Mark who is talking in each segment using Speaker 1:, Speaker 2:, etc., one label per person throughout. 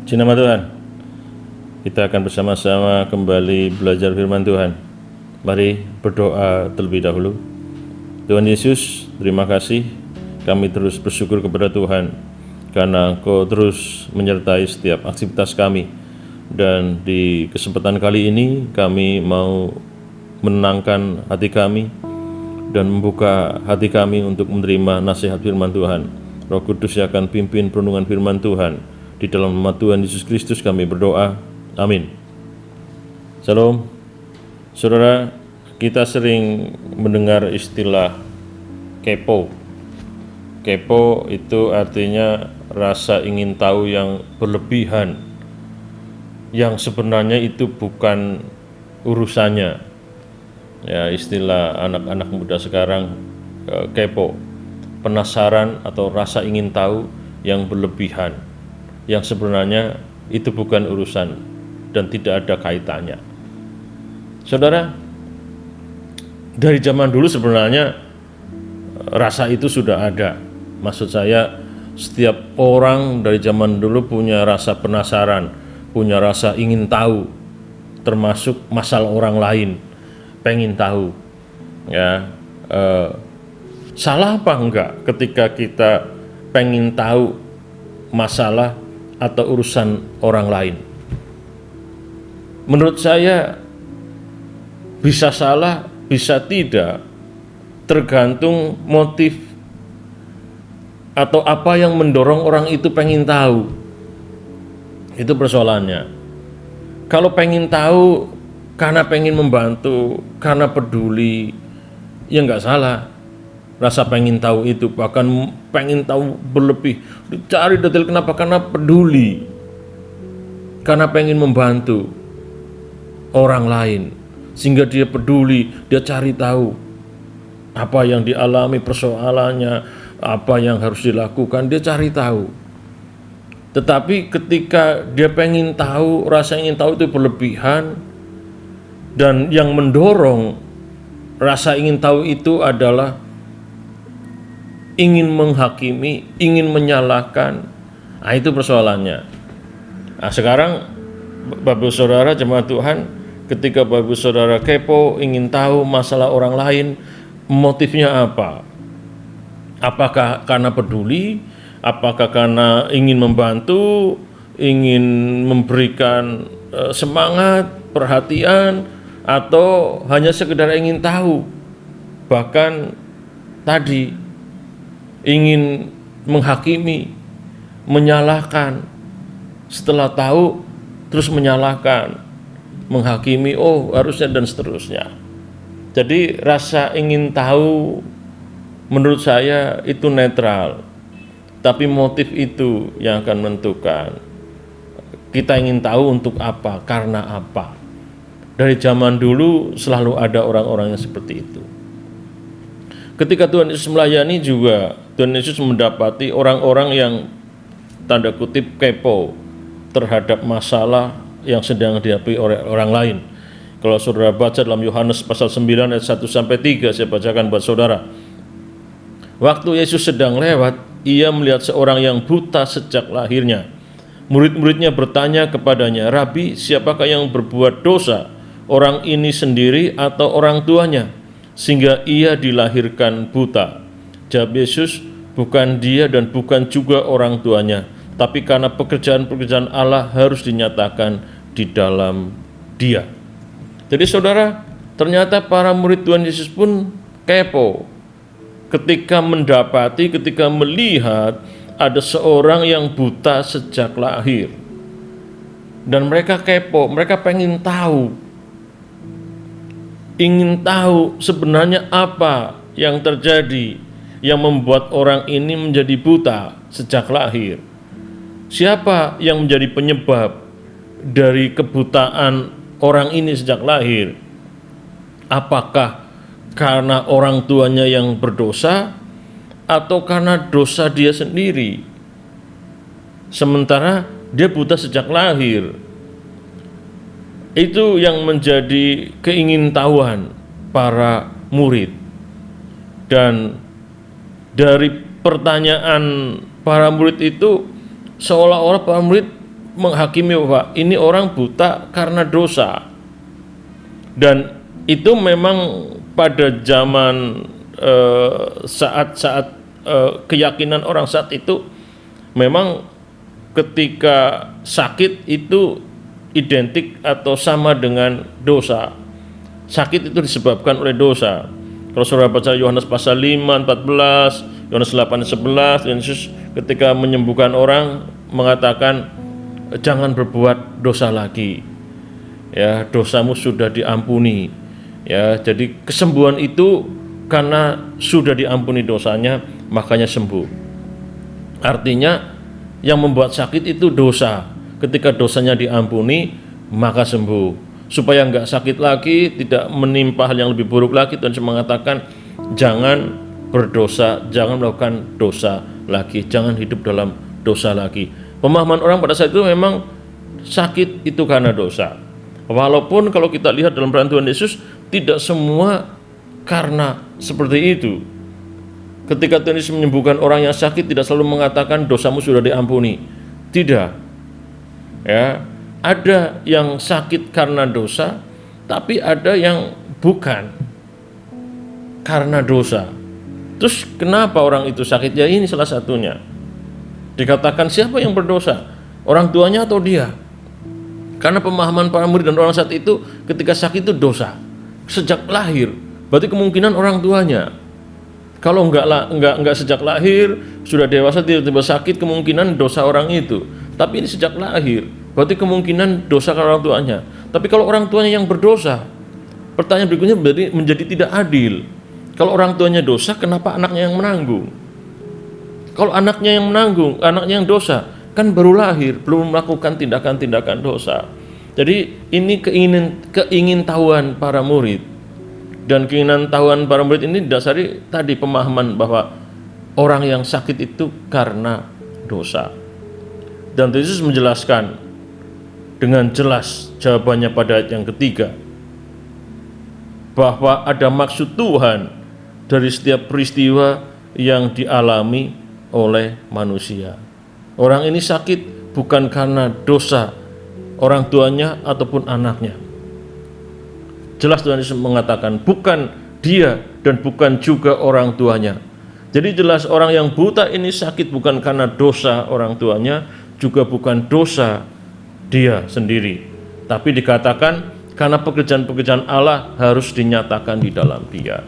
Speaker 1: Puji nama Tuhan. Kita akan bersama-sama kembali belajar firman Tuhan. Mari berdoa terlebih dahulu. Tuhan Yesus, terima kasih. Kami terus bersyukur kepada Tuhan karena Engkau terus menyertai setiap aktivitas kami. Dan di kesempatan kali ini kami mau menenangkan hati kami dan membuka hati kami untuk menerima nasihat firman Tuhan. Roh Kudus yang akan pimpin perundungan firman Tuhan. Di dalam nama Tuhan Yesus Kristus kami berdoa. Amin. Shalom. Saudara, kita sering mendengar istilah kepo. Kepo itu artinya rasa ingin tahu yang berlebihan, yang sebenarnya itu bukan urusannya. Ya, istilah anak-anak muda sekarang kepo, penasaran atau rasa ingin tahu yang berlebihan, yang sebenarnya itu bukan urusan dan tidak ada kaitannya. Saudara, dari zaman dulu sebenarnya rasa itu sudah ada. Maksud saya, setiap orang dari zaman dulu punya rasa penasaran, punya rasa ingin tahu, termasuk masalah orang lain, pengen tahu. Ya, salah apa enggak ketika kita pengen tahu masalah atau urusan orang lain? Menurut saya bisa salah, bisa tidak, tergantung motif atau apa yang mendorong orang itu pengen tahu. Itu persoalannya. Kalau pengen tahu karena pengen membantu, karena peduli, ya nggak salah. Rasa pengen tahu itu, bahkan pengen tahu berlebih, dicari detail. Kenapa? Karena peduli, karena pengen membantu orang lain, sehingga dia peduli, dia cari tahu apa yang dialami, persoalannya, apa yang harus dilakukan, dia cari tahu. Tetapi ketika dia pengen tahu, rasa ingin tahu itu berlebihan, dan yang mendorong rasa ingin tahu itu adalah ingin menghakimi, ingin menyalahkan. Nah, itu persoalannya. Nah, sekarang Bapak Saudara jemaat Tuhan, ketika Bapak Saudara kepo, ingin tahu masalah orang lain, motifnya apa? Apakah karena peduli? Apakah karena ingin membantu, ingin memberikan semangat, perhatian, atau hanya sekedar ingin tahu? Bahkan tadi ingin menghakimi, menyalahkan, setelah tahu terus menyalahkan, menghakimi, oh harusnya, dan seterusnya. Jadi rasa ingin tahu menurut saya itu netral, tapi motif itu yang akan menentukan kita ingin tahu untuk apa, karena apa. Dari zaman dulu selalu ada orang-orang yang seperti itu. Ketika Tuhan Yesus melayani juga, Tuhan Yesus mendapati orang-orang yang tanda kutip kepo terhadap masalah yang sedang dihadapi oleh orang lain. Kalau saudara baca dalam Yohanes pasal 9 ayat 1-3, saya bacakan buat saudara. Waktu Yesus sedang lewat, ia melihat seorang yang buta sejak lahirnya. Murid-muridnya bertanya kepadanya, "Rabi, siapakah yang berbuat dosa, orang ini sendiri atau orang tuanya, sehingga ia dilahirkan buta?" Jawab Yesus, "Bukan dia dan bukan juga orang tuanya, tapi karena pekerjaan-pekerjaan Allah harus dinyatakan di dalam dia." Jadi saudara, ternyata para murid Tuhan Yesus pun kepo ketika mendapati, ketika melihat ada seorang yang buta sejak lahir. Dan mereka kepo, mereka pengen tahu, ingin tahu sebenarnya apa yang terjadi yang membuat orang ini menjadi buta sejak lahir. Siapa yang menjadi penyebab dari kebutaan orang ini sejak lahir? Apakah karena orang tuanya yang berdosa atau karena dosa dia sendiri? Sementara dia buta sejak lahir. Itu yang menjadi keingintahuan para murid. Dan dari pertanyaan para murid itu, seolah-olah para murid menghakimi bahwa ini orang buta karena dosa. Dan itu memang pada zaman saat-saat keyakinan orang saat itu, memang ketika sakit itu identik atau sama dengan dosa. Sakit itu disebabkan oleh dosa. Kalau saudara baca Yohanes pasal 5, 14, Yohanes 8, 11, Yesus ketika menyembuhkan orang mengatakan, jangan berbuat dosa lagi. Ya, dosamu sudah diampuni. Ya, jadi kesembuhan itu karena sudah diampuni dosanya, makanya sembuh. Artinya yang membuat sakit itu dosa. Ketika dosanya diampuni, maka sembuh. Supaya enggak sakit lagi, tidak menimpa hal yang lebih buruk lagi, Tuhan mengatakan jangan berdosa, jangan melakukan dosa lagi, jangan hidup dalam dosa lagi. Pemahaman orang pada saat itu memang sakit itu karena dosa. Walaupun kalau kita lihat dalam peran Tuhan Yesus, tidak semua karena seperti itu. Ketika Tuhan Yesus menyembuhkan orang yang sakit, tidak selalu mengatakan dosamu sudah diampuni. Tidak. Ya, ada yang sakit karena dosa, tapi ada yang bukan karena dosa. Terus kenapa orang itu sakit? Ya ini salah satunya. Dikatakan siapa yang berdosa? Orang tuanya atau dia? Karena pemahaman para murid dan orang saat itu, ketika sakit itu dosa sejak lahir. Berarti kemungkinan orang tuanya. Kalau enggak sejak lahir, sudah dewasa tiba-tiba sakit, kemungkinan dosa orang itu. Tapi ini sejak lahir, berarti kemungkinan dosa orang tuanya. Tapi kalau orang tuanya yang berdosa, pertanyaan berikutnya menjadi tidak adil. Kalau orang tuanya dosa, kenapa anaknya yang menanggung? Kalau anaknya yang menanggung, anaknya yang dosa, kan baru lahir, belum melakukan tindakan-tindakan dosa. Jadi ini keingintahuan para murid. Dan keingintahuan para murid ini didasari tadi pemahaman bahwa orang yang sakit itu karena dosa. Dan Yesus menjelaskan dengan jelas jawabannya pada ayat yang ketiga, bahwa ada maksud Tuhan dari setiap peristiwa yang dialami oleh manusia. Orang ini sakit bukan karena dosa orang tuanya ataupun anaknya. Jelas Tuhan Yesus mengatakan bukan dia dan bukan juga orang tuanya. Jadi jelas orang yang buta ini sakit bukan karena dosa orang tuanya, juga bukan dosa dia sendiri. Tapi dikatakan karena pekerjaan-pekerjaan Allah harus dinyatakan di dalam dia.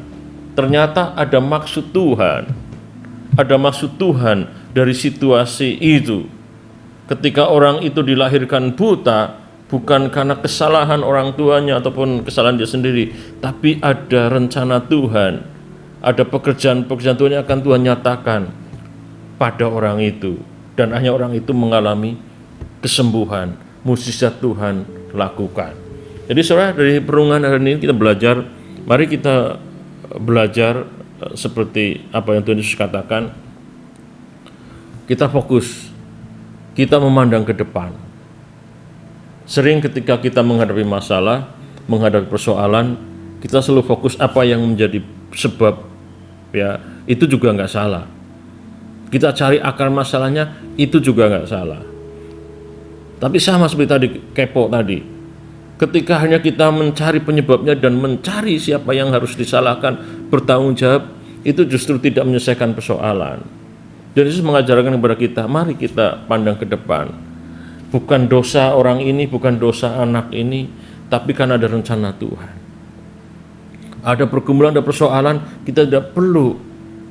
Speaker 1: Ternyata ada maksud Tuhan. Ada maksud Tuhan dari situasi itu. Ketika orang itu dilahirkan buta, bukan karena kesalahan orang tuanya ataupun kesalahan dia sendiri, tapi ada rencana Tuhan, ada pekerjaan-pekerjaan Tuhan yang akan Tuhan nyatakan pada orang itu, dan hanya orang itu mengalami kesembuhan, mukjizat Tuhan lakukan. Jadi saudara, dari perenungan hari ini kita belajar, mari kita belajar seperti apa yang Tuhan Yesus katakan. Kita fokus, kita memandang ke depan. Sering ketika kita menghadapi masalah, menghadapi persoalan, kita selalu fokus apa yang menjadi sebab, ya itu juga nggak salah. Kita cari akar masalahnya, itu juga nggak salah. Tapi sama seperti tadi, kepo tadi, ketika hanya kita mencari penyebabnya dan mencari siapa yang harus disalahkan, bertanggung jawab, itu justru tidak menyelesaikan persoalan. Dan Yesus mengajarkan kepada kita, mari kita pandang ke depan. Bukan dosa orang ini, bukan dosa anak ini, tapi karena ada rencana Tuhan. Ada pergumulan, ada persoalan, kita tidak perlu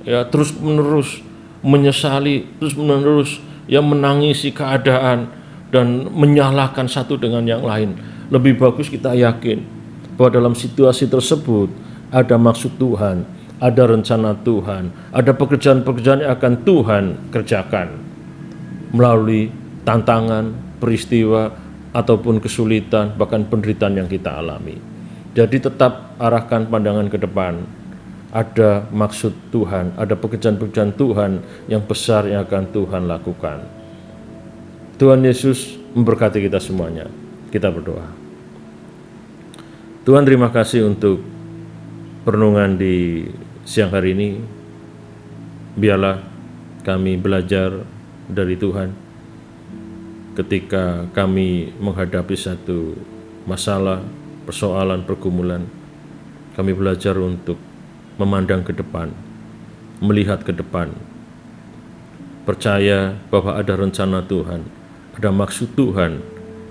Speaker 1: ya terus menerus menyesali, terus menerus ya menangisi keadaan dan menyalahkan satu dengan yang lain. Lebih bagus kita yakin bahwa dalam situasi tersebut ada maksud Tuhan, ada rencana Tuhan, ada pekerjaan-pekerjaan yang akan Tuhan kerjakan melalui tantangan, peristiwa, ataupun kesulitan, bahkan penderitaan yang kita alami. Jadi tetap arahkan pandangan ke depan. Ada maksud Tuhan, ada pekerjaan-pekerjaan Tuhan yang besar yang akan Tuhan lakukan. Tuhan Yesus memberkati kita semuanya. Kita berdoa. Tuhan, terima kasih untuk perenungan di siang hari ini. Biarlah kami belajar dari Tuhan. ketika kami menghadapi satu masalah, persoalan, pergumulan, kami belajar untuk memandang ke depan, melihat ke depan, percaya bahwa ada rencana Tuhan, ada maksud Tuhan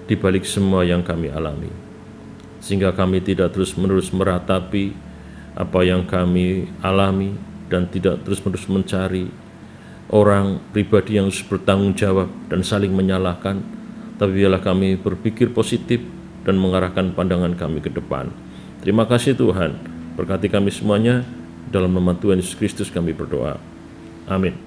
Speaker 1: di balik semua yang kami alami. Sehingga kami tidak terus-menerus meratapi apa yang kami alami dan tidak terus-menerus mencari orang pribadi yang harus bertanggung jawab dan saling menyalahkan, tapi biarlah kami berpikir positif dan mengarahkan pandangan kami ke depan. Terima kasih Tuhan, berkati kami semuanya, dalam nama Tuhan Yesus Kristus kami berdoa. Amin.